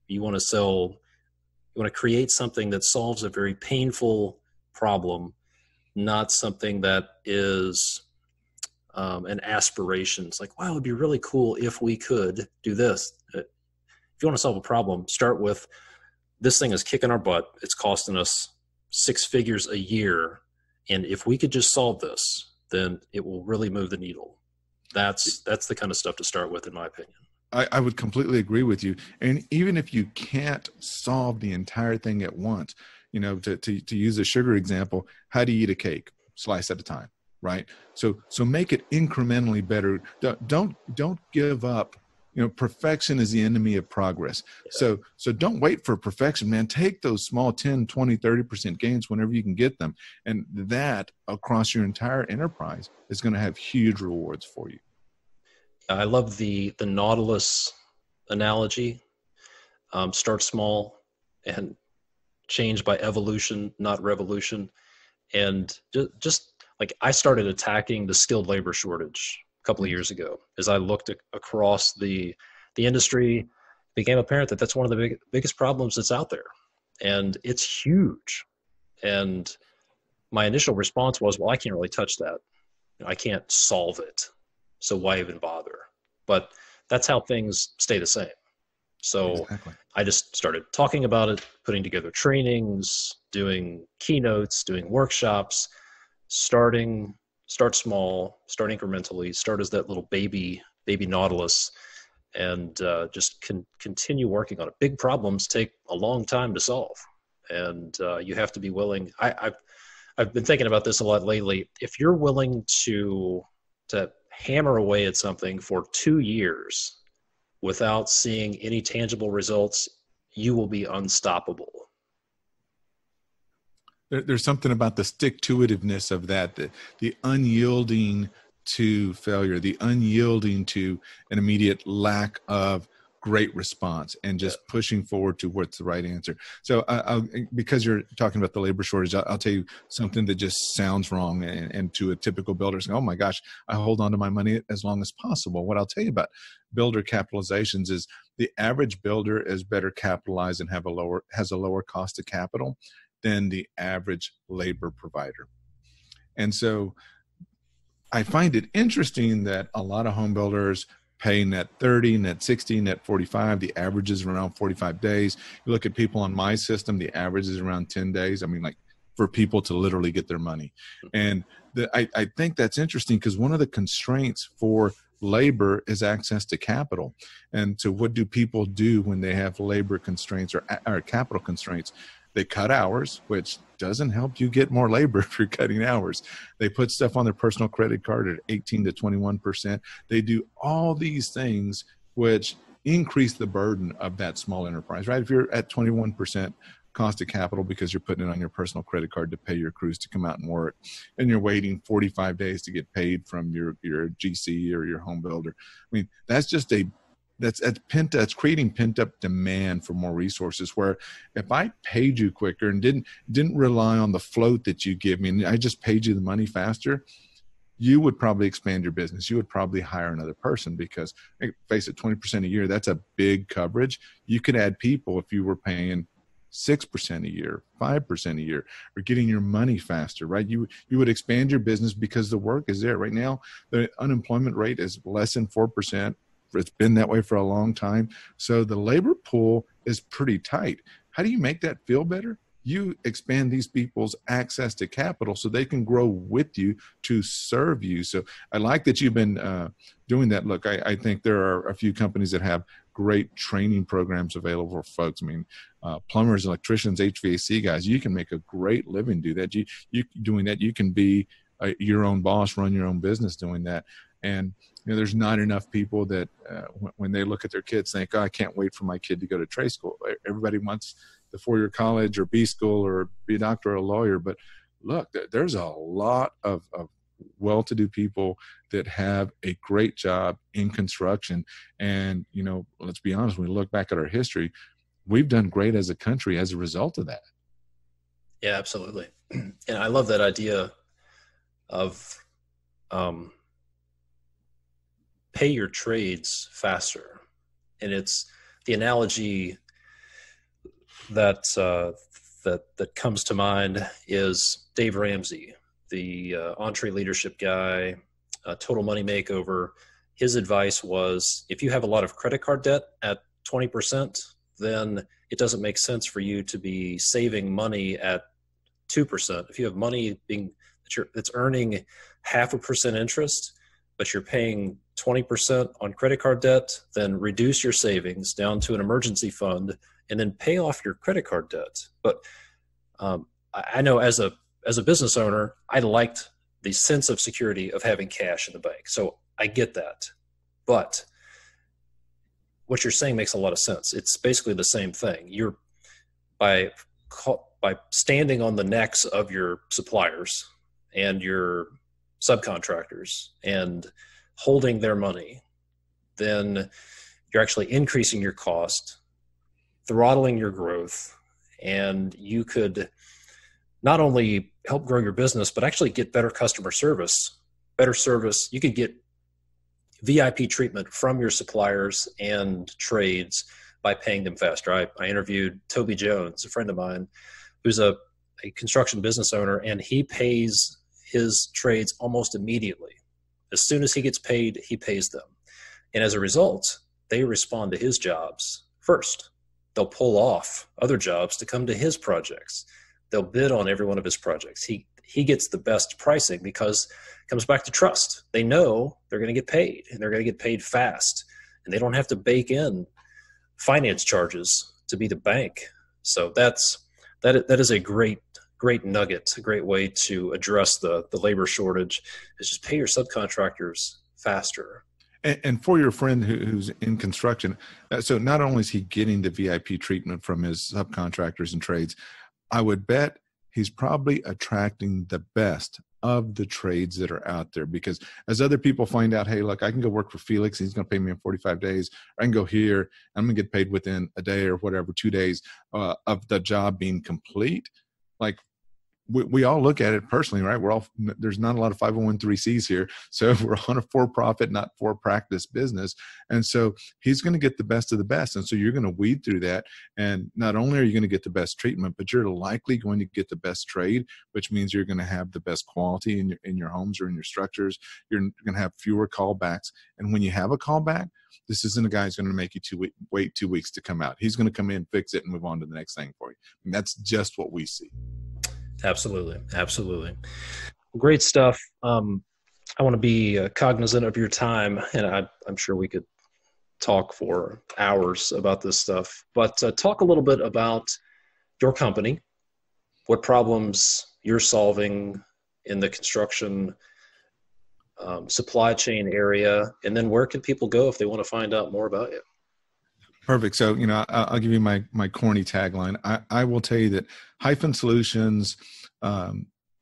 You want to create something that solves a very painful problem, not something that is an aspiration. It's like, wow, it'd be really cool if we could do this. If you want to solve a problem, start with, this thing is kicking our butt. It's costing us 6 figures a year. And if we could just solve this, then it will really move the needle. That's the kind of stuff to start with, in my opinion. I would completely agree with you. And even if you can't solve the entire thing at once, to use a sugar example, how do you eat a cake? Slice at a time, right? So make it incrementally better. Don't give up. Perfection is the enemy of progress. Yeah. So don't wait for perfection, man. Take those small 10, 20, 30% gains whenever you can get them. And that across your entire enterprise is going to have huge rewards for you. I love the Nautilus analogy. Start small and change by evolution, not revolution. And just like, I started attacking the skilled labor shortage couple of years ago. As I looked across the industry, it became apparent that that's one of the biggest problems that's out there, and it's huge. And my initial response was, well, I can't really touch that. I can't solve it, so why even bother? But that's how things stay the same. So exactly. I just started talking about it, putting together trainings, doing keynotes, doing workshops, start small, start incrementally, start as that little baby Nautilus, and just continue working on it. Big problems take a long time to solve, and you have to be willing. I've been thinking about this a lot lately. If you're willing to hammer away at something for 2 years without seeing any tangible results, you will be unstoppable. There's something about the stick-to-itiveness of that, the unyielding to failure, the unyielding to an immediate lack of great response, and just pushing forward to what's the right answer. So because you're talking about the labor shortage, I'll tell you something that just sounds wrong, and to a typical builder, saying, oh my gosh, I hold on to my money as long as possible. What I'll tell you about builder capitalizations is the average builder is better capitalized and has a lower cost of capital than the average labor provider. And so I find it interesting that a lot of home builders pay net 30, net 60, net 45. The average is around 45 days. You look at people on my system, the average is around 10 days. I mean, like, for people to literally get their money. And I think that's interesting, because one of the constraints for labor is access to capital. And so what do people do when they have labor constraints or capital constraints? They cut hours, which doesn't help you get more labor if you're cutting hours. They put stuff on their personal credit card at 18 to 21%. They do all these things which increase the burden of that small enterprise, right? If you're at 21% cost of capital because you're putting it on your personal credit card to pay your crews to come out and work, and you're waiting 45 days to get paid from your GC or your home builder. I mean, that's creating pent-up demand for more resources, where if I paid you quicker and didn't rely on the float that you give me, and I just paid you the money faster, you would probably expand your business. You would probably hire another person because, hey, face it, 20% a year, that's a big coverage. You could add people if you were paying 6% a year, 5% a year, or getting your money faster, right? You would expand your business because the work is there. Right now, the unemployment rate is less than 4%. It's been that way for a long time. So the labor pool is pretty tight. How do you make that feel better? You expand these people's access to capital so they can grow with you to serve you. So I like that you've been doing that. Look, I think there are a few companies that have great training programs available for folks. I mean, plumbers, electricians, HVAC guys, you can make a great living do that. You doing that, you can be your own boss, run your own business doing that. And there's not enough people that when they look at their kids think, oh, I can't wait for my kid to go to trade school. Everybody wants the 4-year college or B school or be a doctor or a lawyer. But look, there's a lot of well-to-do people that have a great job in construction. And, let's be honest, when we look back at our history, we've done great as a country as a result of that. Yeah, absolutely. And I love that idea of pay your trades faster. And it's the analogy that comes to mind is Dave Ramsey, the entree leadership guy, Total Money Makeover. His advice was, if you have a lot of credit card debt at 20%, then it doesn't make sense for you to be saving money at 2%. If you have money that's earning 0.5% interest, but you're paying 20% on credit card debt, then reduce your savings down to an emergency fund and then pay off your credit card debt. But I know as a business owner, I liked the sense of security of having cash in the bank. So I get that. But what you're saying makes a lot of sense. It's basically the same thing. You're by standing on the necks of your suppliers and your subcontractors and holding their money, then you're actually increasing your cost, throttling your growth, and you could not only help grow your business, but actually get better customer service, better service. You could get VIP treatment from your suppliers and trades by paying them faster. I interviewed Toby Jones, a friend of mine, who's a construction business owner, and he pays his trades almost immediately. As soon as he gets paid, he pays them. And as a result, they respond to his jobs first. They'll pull off other jobs to come to his projects. They'll bid on every one of his projects. He gets the best pricing because it comes back to trust. They know they're going to get paid, and they're going to get paid fast. And they don't have to bake in finance charges to be the bank. So that is a great nugget, a great way to address the labor shortage, is just pay your subcontractors faster. And for your friend who's in construction, so not only is he getting the VIP treatment from his subcontractors and trades, I would bet he's probably attracting the best of the trades that are out there, because as other people find out, hey, look, I can go work for Felix, he's going to pay me in 45 days, or I can go here, I'm going to get paid within a day or whatever, 2 days of the job being complete. Like, we all look at it personally, right? There's not a lot of 501(c)(3)s here. So we're on a for-profit, not for-practice business. And so he's going to get the best of the best. And so you're going to weed through that. And not only are you going to get the best treatment, but you're likely going to get the best trade, which means you're going to have the best quality in your homes or in your structures. You're going to have fewer callbacks. And when you have a callback, this isn't a guy who's going to make you wait 2 weeks to come out. He's going to come in, fix it, and move on to the next thing for you. And that's just what we see. Absolutely. Great stuff. I want to be cognizant of your time, and I'm sure we could talk for hours about this stuff, but talk a little bit about your company, what problems you're solving in the construction supply chain area, and then where can people go if they want to find out more about you? Perfect. So, I'll give you my corny tagline. I will tell you that Hyphen Solutions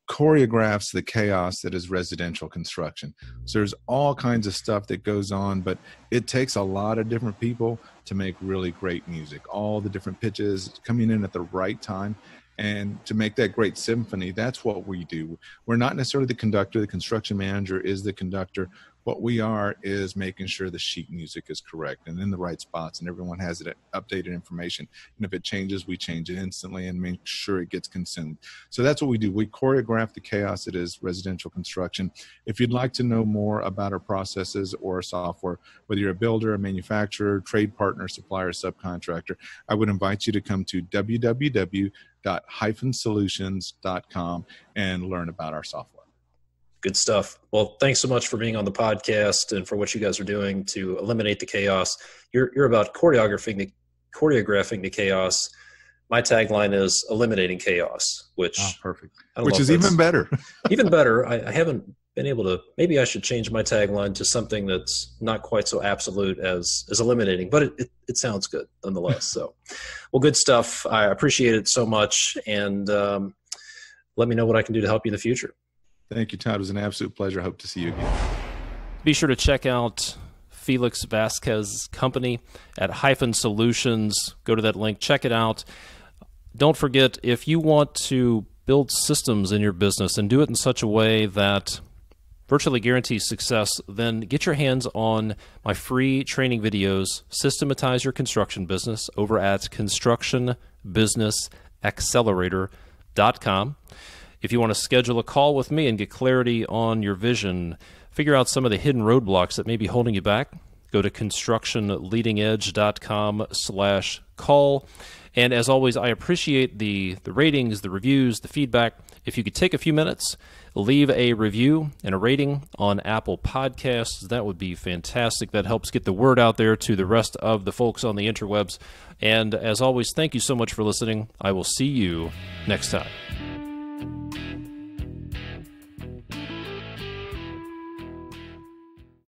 choreographs the chaos that is residential construction. So there's all kinds of stuff that goes on, but it takes a lot of different people to make really great music. All the different pitches coming in at the right time. And to make that great symphony, that's what we do. We're not necessarily the conductor. The construction manager is the conductor. What we are is making sure the sheet music is correct and in the right spots, and everyone has it updated information. And if it changes, we change it instantly and make sure it gets consumed. So that's what we do. We choreograph the chaos that is residential construction. If you'd like to know more about our processes or our software, whether you're a builder, a manufacturer, trade partner, supplier, subcontractor, I would invite you to come to www.solutions.com and learn about our software. Good stuff. Well, thanks so much for being on the podcast and for what you guys are doing to eliminate the chaos. You're about choreographing the chaos. My tagline is eliminating chaos, which perfect. Which is even better. Even better. I haven't been able to. Maybe I should change my tagline to something that's not quite so absolute as eliminating, but it sounds good nonetheless. So, well, good stuff. I appreciate it so much, and let me know what I can do to help you in the future. Thank you, Todd. It was an absolute pleasure. I hope to see you again. Be sure to check out Felix Vasquez's company at Hyphen Solutions. Go to that link. Check it out. Don't forget, if you want to build systems in your business and do it in such a way that virtually guarantees success, then get your hands on my free training videos, Systematize Your Construction Business, over at constructionbusinessaccelerator.com. If you want to schedule a call with me and get clarity on your vision, figure out some of the hidden roadblocks that may be holding you back, go to constructionleadingedge.com/call. And as always, I appreciate the ratings, the reviews, the feedback. If you could take a few minutes, leave a review and a rating on Apple Podcasts, that would be fantastic. That helps get the word out there to the rest of the folks on the interwebs. And as always, thank you so much for listening. I will see you next time.